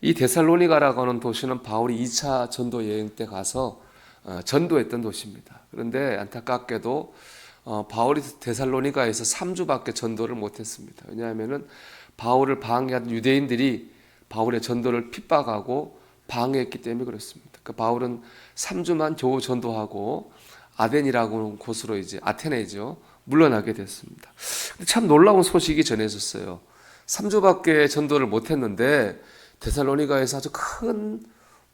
이 데살로니가라고 하는 도시는 바울이 2차 전도 여행 때 가서 전도했던 도시입니다. 그런데 안타깝게도 바울이 데살로니가에서 3주밖에 전도를 못했습니다. 왜냐하면 바울을 방해한 유대인들이 바울의 전도를 핍박하고 방해했기 때문에 그렇습니다. 그 바울은 3주만 겨우 전도하고 아덴이라고 하는 곳으로 이제 아테네죠. 물러나게 됐습니다. 참 놀라운 소식이 전해졌어요. 3주밖에 전도를 못했는데 데살로니가에서 아주 큰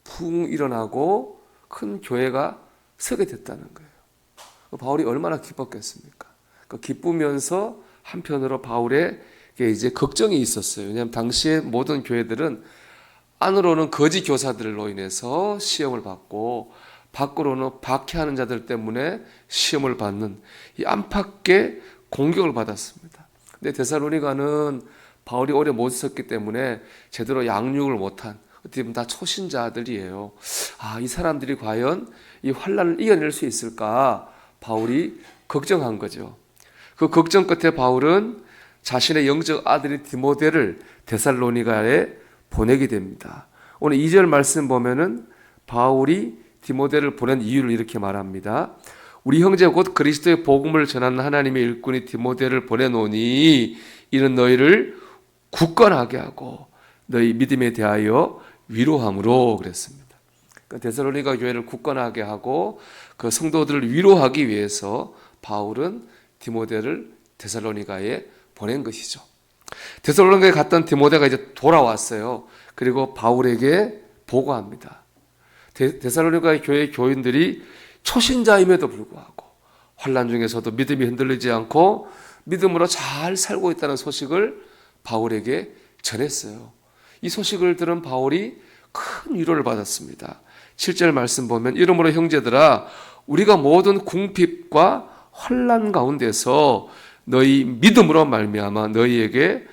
부흥이 일어나고 큰 교회가 서게 됐다는 거예요. 바울이 얼마나 기뻤겠습니까? 기쁘면서 한편으로 바울에게 이제 걱정이 있었어요. 왜냐하면 당시에 모든 교회들은 안으로는 거짓 교사들로 인해서 시험을 받고 밖으로는 박해하는 자들 때문에 시험을 받는 이 안팎의 공격을 받았습니다. 근데 데살로니가는 바울이 오래 못 있었기 때문에 제대로 양육을 못한 어떻게 보면 다 초신자들이에요. 이 사람들이 과연 이 환난을 이겨낼 수 있을까? 바울이 걱정한 거죠. 그 걱정 끝에 바울은 자신의 영적 아들인 디모데를 데살로니가에 보내게 됩니다. 오늘 2절 말씀 보면은 바울이 디모데를 보낸 이유를 이렇게 말합니다. 우리 형제 곧 그리스도의 복음을 전하는 하나님의 일꾼이 디모데를 보내노니 이는 너희를 굳건하게 하고 너희 믿음에 대하여 위로함으로 그랬습니다. 데살로니가 교회를 굳건하게 하고 그 성도들을 위로하기 위해서 바울은 디모데를 데살로니가에 보낸 것이죠. 데살로니가에 갔던 디모데가 이제 돌아왔어요. 그리고 바울에게 보고합니다. 데살로니가 교회 교인들이 초신자임에도 불구하고 환난 중에서도 믿음이 흔들리지 않고 믿음으로 잘 살고 있다는 소식을 바울에게 전했어요. 이 소식을 들은 바울이 큰 위로를 받았습니다. 7절 말씀 보면 이러므로 형제들아 우리가 모든 궁핍과 환난 가운데서 너희 믿음으로 말미암아 너희에게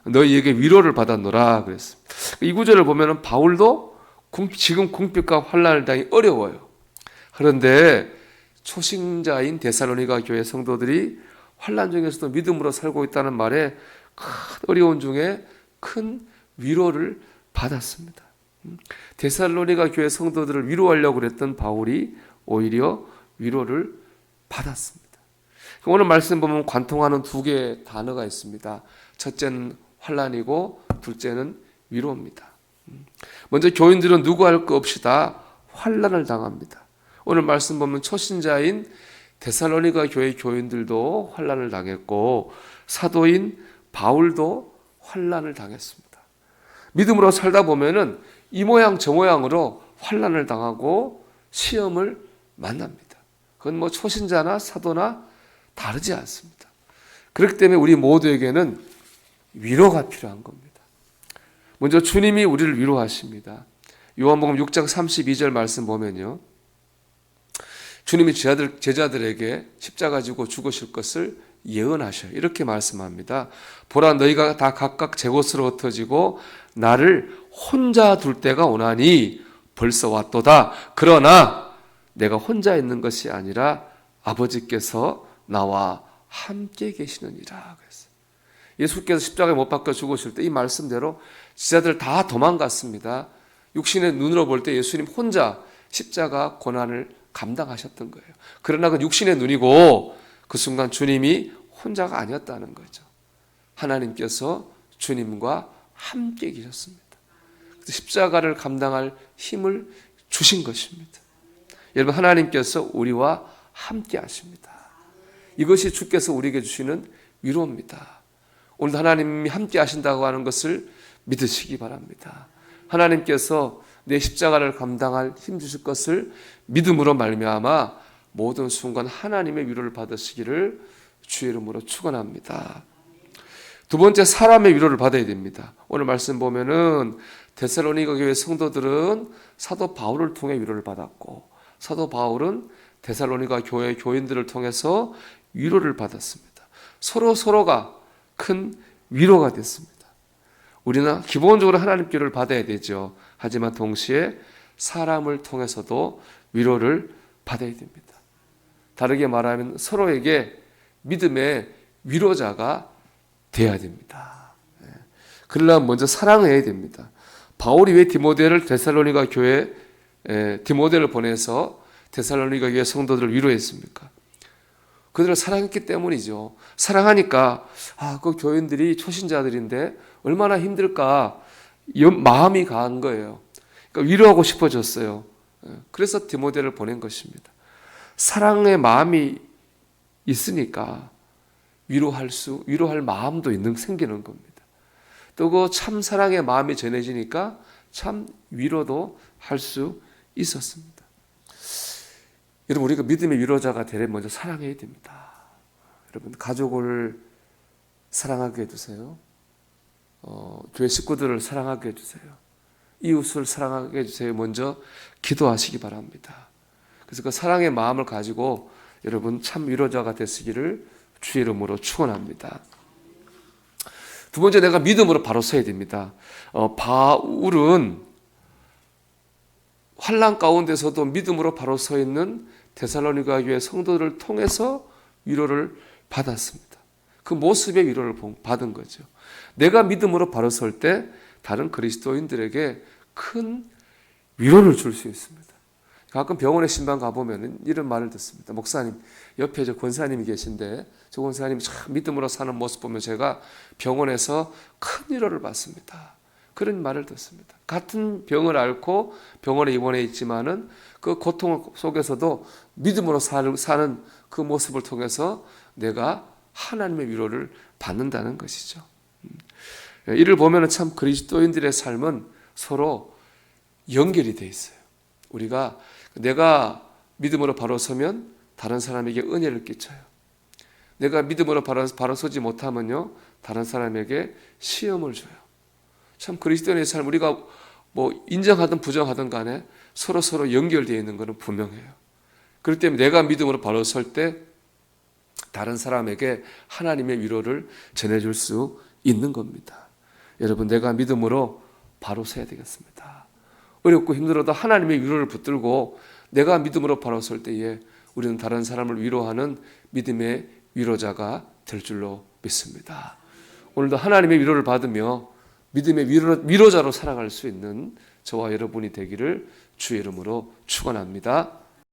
위로를 받았노라 그랬습니다. 이 구절을 보면 바울도 지금 궁핍과 환난을 당하기 어려워요. 그런데 초신자인 데살로니가 교회 성도들이 환난 중에서도 믿음으로 살고 있다는 말에 큰 어려운 중에 큰 위로를 받았습니다. 데살로니가 교회 성도들을 위로하려고 그랬던 바울이 오히려 위로를 받았습니다. 오늘 말씀 보면 관통하는 두 개의 단어가 있습니다. 첫째는 환난이고 둘째는 위로입니다. 먼저 교인들은 누구 할 것 없이 다 환난을 당합니다. 오늘 말씀 보면 초신자인 데살로니가 교회 교인들도 환난을 당했고 사도인 바울도 환난을 당했습니다. 믿음으로 살다 보면은 이 모양 저 모양으로 환난을 당하고 시험을 만납니다. 그건 초신자나 사도나 다르지 않습니다. 그렇기 때문에 우리 모두에게는 위로가 필요한 겁니다. 먼저 주님이 우리를 위로하십니다. 요한복음 6장 32절 말씀 보면요. 주님이 제자들에게 십자가 지고 죽으실 것을 예언하셔요. 이렇게 말씀합니다. 보라 너희가 다 각각 제 곳으로 흩어지고 나를 혼자 둘 때가 오나니 벌써 왔도다. 그러나 내가 혼자 있는 것이 아니라 아버지께서 나와 함께 계시느니라 그랬어요. 예수께서 십자가에 못 박혀 죽으실 때 이 말씀대로 제자들 다 도망갔습니다. 육신의 눈으로 볼 때 예수님 혼자 십자가 고난을 감당하셨던 거예요. 그러나 그 육신의 눈이고 그 순간 주님이 혼자가 아니었다는 거죠. 하나님께서 주님과 함께 계셨습니다. 십자가를 감당할 힘을 주신 것입니다. 여러분 하나님께서 우리와 함께 하십니다. 이것이 주께서 우리에게 주시는 위로입니다. 오늘 하나님이 함께 하신다고 하는 것을 믿으시기 바랍니다. 하나님께서 내 십자가를 감당할 힘 주실 것을 믿음으로 말미암아 모든 순간 하나님의 위로를 받으시기를 주의 이름으로 축원합니다. 두 번째 사람의 위로를 받아야 됩니다. 오늘 말씀 보면은 데살로니가 교회 성도들은 사도 바울을 통해 위로를 받았고 사도 바울은 데살로니가 교회 교인들을 통해서 위로를 받았습니다. 서로가 큰 위로가 됐습니다. 우리는 기본적으로 하나님께 위로를 받아야 되죠. 하지만 동시에 사람을 통해서도 위로를 받아야 됩니다. 다르게 말하면 서로에게 믿음의 위로자가 돼야 됩니다. 그러려면 먼저 사랑해야 됩니다. 바울이 왜 디모데를 데살로니가 교회 디모데를 보내서 데살로니가 교회 성도들을 위로했습니까? 그들을 사랑했기 때문이죠. 사랑하니까 그 교인들이 초신자들인데 얼마나 힘들까 마음이 가한 거예요. 그러니까 위로하고 싶어졌어요. 그래서 디모데를 보낸 것입니다. 사랑의 마음이 있으니까 위로할 마음도 생기는 겁니다. 또 그 참 사랑의 마음이 전해지니까 참 위로도 할 수 있었습니다. 여러분, 우리가 믿음의 위로자가 되려면 먼저 사랑해야 됩니다. 여러분, 가족을 사랑하게 해주세요. 교회 식구들을 사랑하게 해주세요. 이웃을 사랑하게 해주세요. 먼저 기도하시기 바랍니다. 그래서 그 사랑의 마음을 가지고 여러분 참 위로자가 되시기를 주의 이름으로 축원합니다. 두 번째, 내가 믿음으로 바로 서야 됩니다. 바울은 환난 가운데서도 믿음으로 바로 서 있는 데살로니가 교회 성도들을 통해서 위로를 받았습니다. 그 모습의 위로를 받은 거죠. 내가 믿음으로 바로 설 때 다른 그리스도인들에게 큰 위로를 줄 수 있습니다. 가끔 병원에 신방 가보면 이런 말을 듣습니다. 목사님, 옆에 저 권사님이 계신데 저 권사님이 참 믿음으로 사는 모습 보면 제가 병원에서 큰 위로를 받습니다. 그런 말을 듣습니다. 같은 병을 앓고 병원에 입원해 있지만은 그 고통 속에서도 믿음으로 사는 그 모습을 통해서 내가 하나님의 위로를 받는다는 것이죠. 이를 보면 참 그리스도인들의 삶은 서로 연결이 돼 있어요. 내가 믿음으로 바로 서면 다른 사람에게 은혜를 끼쳐요. 내가 믿음으로 바로 서지 못하면요, 다른 사람에게 시험을 줘요. 참 그리스도인의 삶, 우리가 뭐 인정하든 부정하든 간에 서로 연결되어 있는 것은 분명해요. 그렇기 때문에 내가 믿음으로 바로 설 때 다른 사람에게 하나님의 위로를 전해줄 수 있는 겁니다. 여러분, 내가 믿음으로 바로 서야 되겠습니다. 어렵고 힘들어도 하나님의 위로를 붙들고 내가 믿음으로 바로 설 때에 우리는 다른 사람을 위로하는 믿음의 위로자가 될 줄로 믿습니다. 오늘도 하나님의 위로를 받으며 믿음의 위로자로 살아갈 수 있는 저와 여러분이 되기를 주의 이름으로 축원합니다.